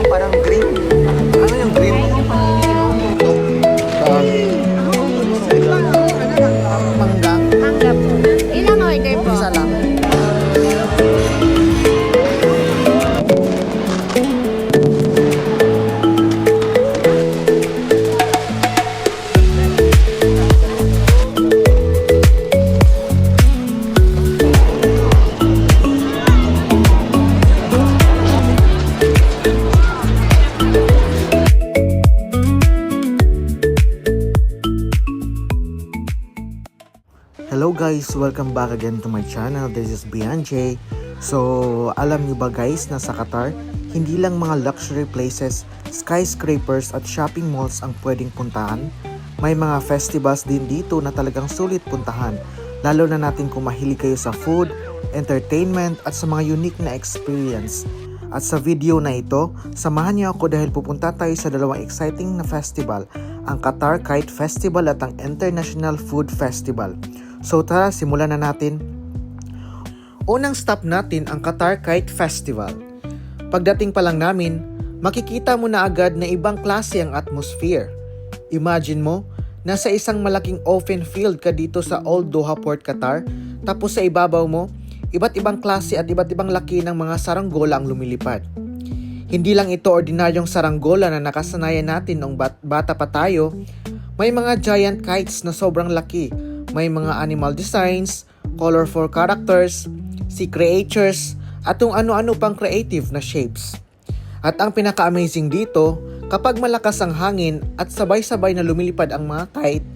parang green. Ano yung green? Mangga. Mangga po. Ilang order po? Isa lang. Hello guys! Welcome back again to my channel. This is Bianche. So, alam niyo ba guys na sa Qatar, hindi lang mga luxury places, skyscrapers at shopping malls ang pwedeng puntahan. May mga festivals din dito na talagang sulit puntahan. Lalo na natin kung mahilig kayo sa food, entertainment at sa mga unique na experience. At sa video na ito, samahan niyo ako dahil pupunta tayo sa dalawang exciting na festival, ang Qatar Kite Festival at ang International Food Festival. So tara, simulan na natin. Unang stop natin ang Qatar Kite Festival. Pagdating pa lang namin, makikita mo na agad na ibang klase ang atmosphere. Imagine mo, nasa isang malaking open field ka dito sa Old Doha Port Qatar, tapos sa ibabaw mo, iba't ibang klase at iba't ibang laki ng mga saranggola ang lumilipad. Hindi lang ito ordinaryong saranggola na nakasanayan natin noong bata pa tayo. May mga giant kites na sobrang laki. May mga animal designs, colorful characters, sea creatures, at kung ano-ano pang creative na shapes. At ang pinaka-amazing dito, kapag malakas ang hangin at sabay-sabay na lumilipad ang mga kite,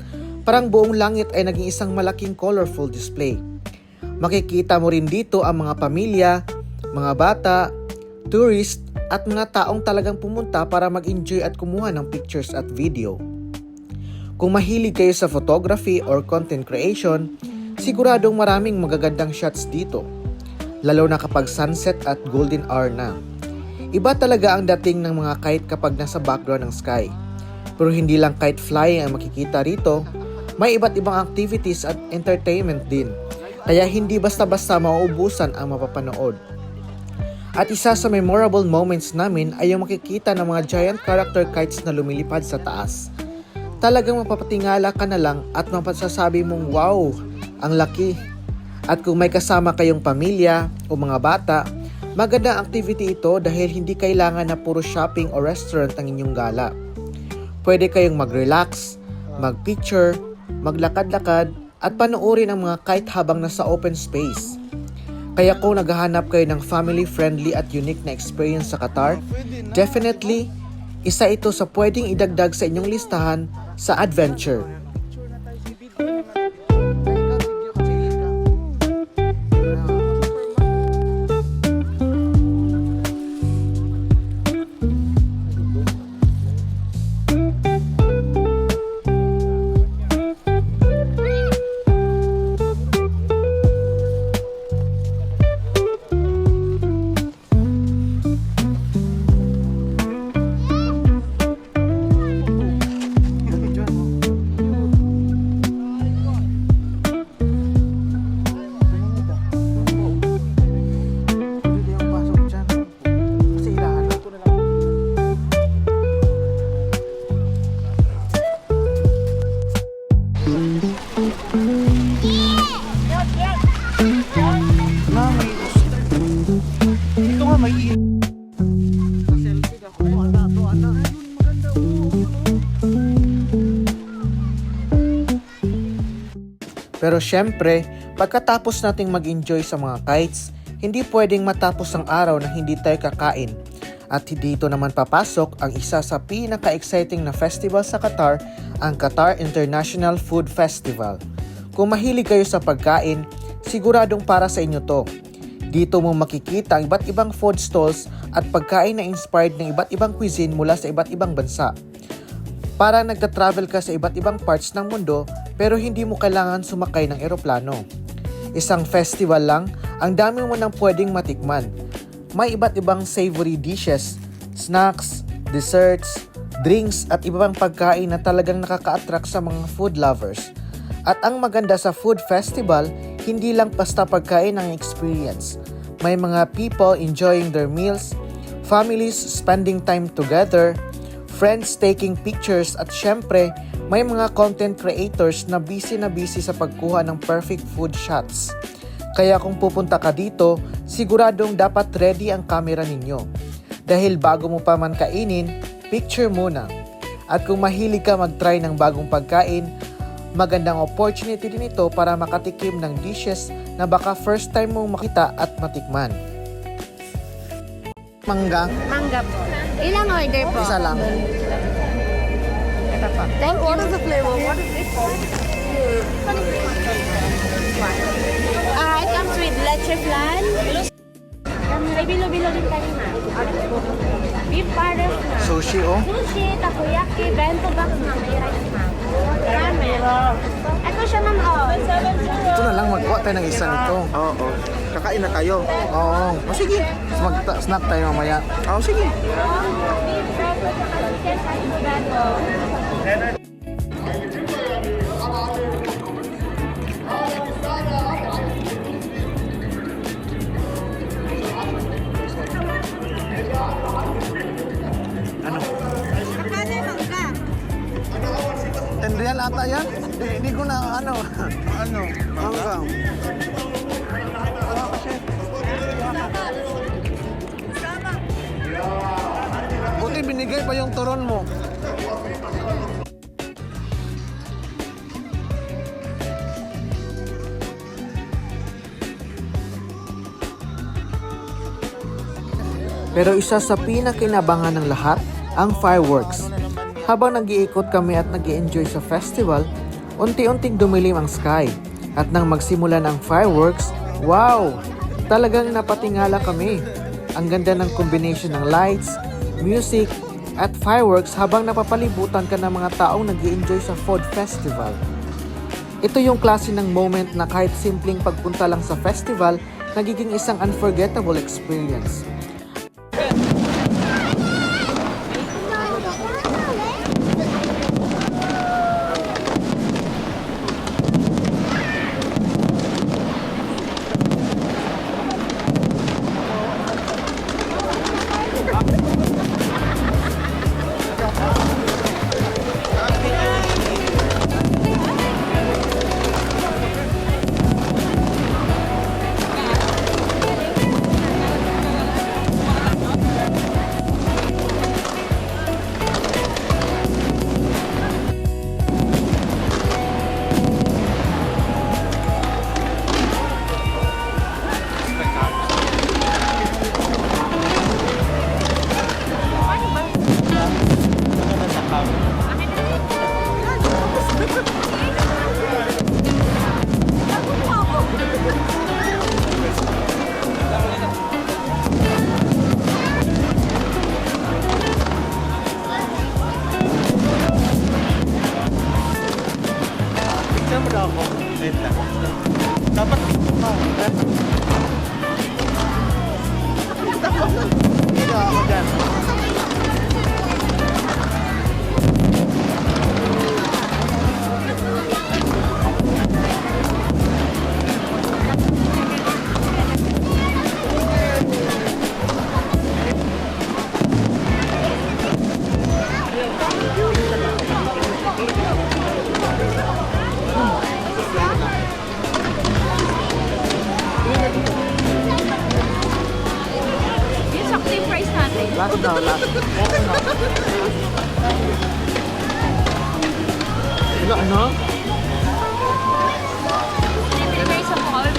parang buong langit ay naging isang malaking colorful display. Makikita mo rin dito ang mga pamilya, mga bata, tourist, at mga taong talagang pumunta para mag-enjoy at kumuha ng pictures at video. Kung mahilig kayo sa photography or content creation, siguradong maraming magagandang shots dito. Lalo na kapag sunset at golden hour na. Iba talaga ang dating ng mga kite kapag nasa background ng sky. Pero hindi lang kite flying ang makikita rito, may iba't ibang activities at entertainment din. Kaya hindi basta-basta mauubusan ang mapapanood. At isa sa memorable moments namin ay yung makikita ng mga giant character kites na lumilipad sa taas. Talagang mapapatingala ka na lang at mapasasabi mong wow, ang laki. At kung may kasama kayong pamilya o mga bata, magandang activity ito dahil hindi kailangan na puro shopping o restaurant ang inyong gala. Pwede kayong mag-relax, mag-picture, maglakad-lakad at panoorin ang mga kite habang nasa open space. Kaya kung naghahanap kayo ng family-friendly at unique na experience sa Qatar, definitely, isa ito sa pwedeng idagdag sa inyong listahan sa adventure. Ito nga may selfie ako. Pero syempre, pagkatapos nating mag-enjoy sa mga kites, hindi pwedeng matapos ang araw na hindi tayo kakain. At dito naman papasok ang isa sa pinaka-exciting na festival sa Qatar, ang Qatar International Food Festival. Kung mahilig kayo sa pagkain, siguradong para sa inyo to. Dito mo makikita ang iba't ibang food stalls at pagkain na inspired ng iba't ibang cuisine mula sa iba't ibang bansa. Para nagta-travel ka sa iba't ibang parts ng mundo pero hindi mo kailangan sumakay ng eroplano. Isang festival lang, ang dami mo nang pwedeng matikman. May iba't ibang savory dishes, snacks, desserts, drinks at iba pang pagkain na talagang nakaka-attract sa mga food lovers. At ang maganda sa food festival, hindi lang basta pagkain ang experience. May mga people enjoying their meals, families spending time together, friends taking pictures at syempre, may mga content creators na busy sa pagkuha ng perfect food shots. Kaya kung pupunta ka dito, siguradong dapat ready ang camera ninyo. Dahil bago mo pa man kainin, picture muna. At kung mahilig ka mag-try ng bagong pagkain, magandang opportunity din ito para makatikim ng dishes na baka first time mong makita at matikman. Mangga, Mangga po. Ilang order po? isa lang. Ito po. Thank you. What is the flavor? What is it called? It comes with leche flan. May bilo-bilo din kanina. Beef pares na. Sushi oh. Sushi, takoyaki, bento box na. May rice na. Ramen. Ito siya ma'am. Ito na lang, magkuha tayo ng isa nito. Oo. Kakain na kayo. Oo. O sige, snack tayo mamaya. Oo, sige. Beef, breakfast, chicken, bento. Ano? 10 real ata yan? Hindi ko na ano. Ano? Mangga. Buti binigay pa yung turon mo. Pero isa sa pinakinabangan ng lahat, ang fireworks. Habang nag-iikot kami at nag-i-enjoy sa festival, unti-unting dumilim ang sky. At nang magsimula ng fireworks, wow! Talagang napatingala kami. Ang ganda ng combination ng lights, music, at fireworks habang napapalibutan ka ng mga taong nag-i-enjoy sa food festival. Ito yung klase ng moment na kahit simpleng pagpunta lang sa festival, nagiging isang unforgettable experience. Saan mo daw ako? Wait lang. Dapat dito ako dyan. Yung sakto yung price natin. Last daw, last. Wala, ano? Price of all.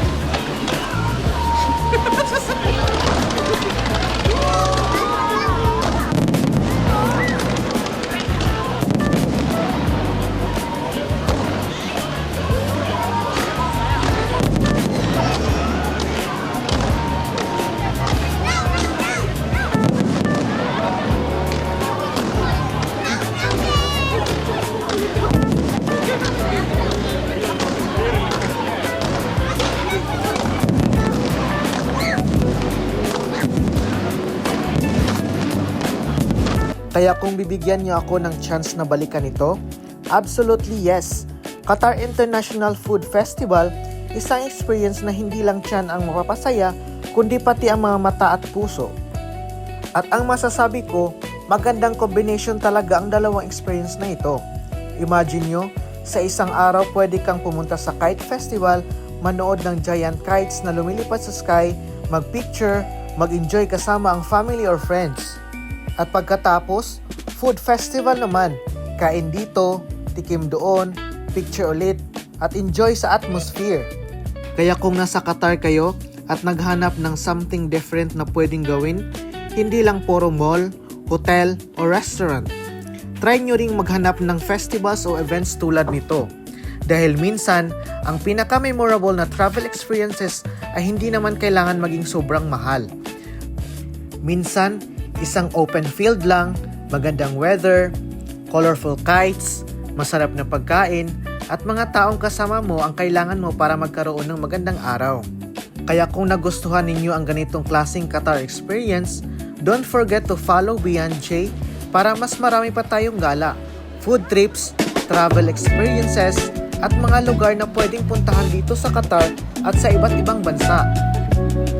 Kaya kung bibigyan niyo ako ng chance na balikan ito, absolutely yes. Qatar International Food Festival, isang experience na hindi lang tiyan ang mapapasaya, kundi pati ang mga mata at puso. At ang masasabi ko, magandang combination talaga ang dalawang experience na ito. Imagine nyo, sa isang araw pwede kang pumunta sa kite festival, manood ng giant kites na lumilipad sa sky, magpicture, mag-enjoy kasama ang family or friends. At pagkatapos, food festival naman, kain dito, tikim doon, picture ulit, at enjoy sa atmosphere. Kaya kung nasa Qatar kayo at naghanap ng something different na pwedeng gawin, hindi lang puro mall, hotel, o restaurant. Try nyo ring maghanap ng festivals o events tulad nito. Dahil minsan, ang pinaka-memorable na travel experiences ay hindi naman kailangan maging sobrang mahal. Minsan, isang open field lang, magandang weather, colorful kites, masarap na pagkain, at mga taong kasama mo ang kailangan mo para magkaroon ng magandang araw. Kaya kung nagustuhan ninyo ang ganitong klaseng Qatar experience, don't forget to follow Beyond J para mas marami pa tayong gala, food trips, travel experiences, at mga lugar na pwedeng puntahan dito sa Qatar at sa iba't ibang bansa.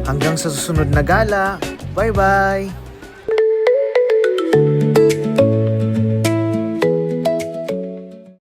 Hanggang sa susunod na gala, bye-bye!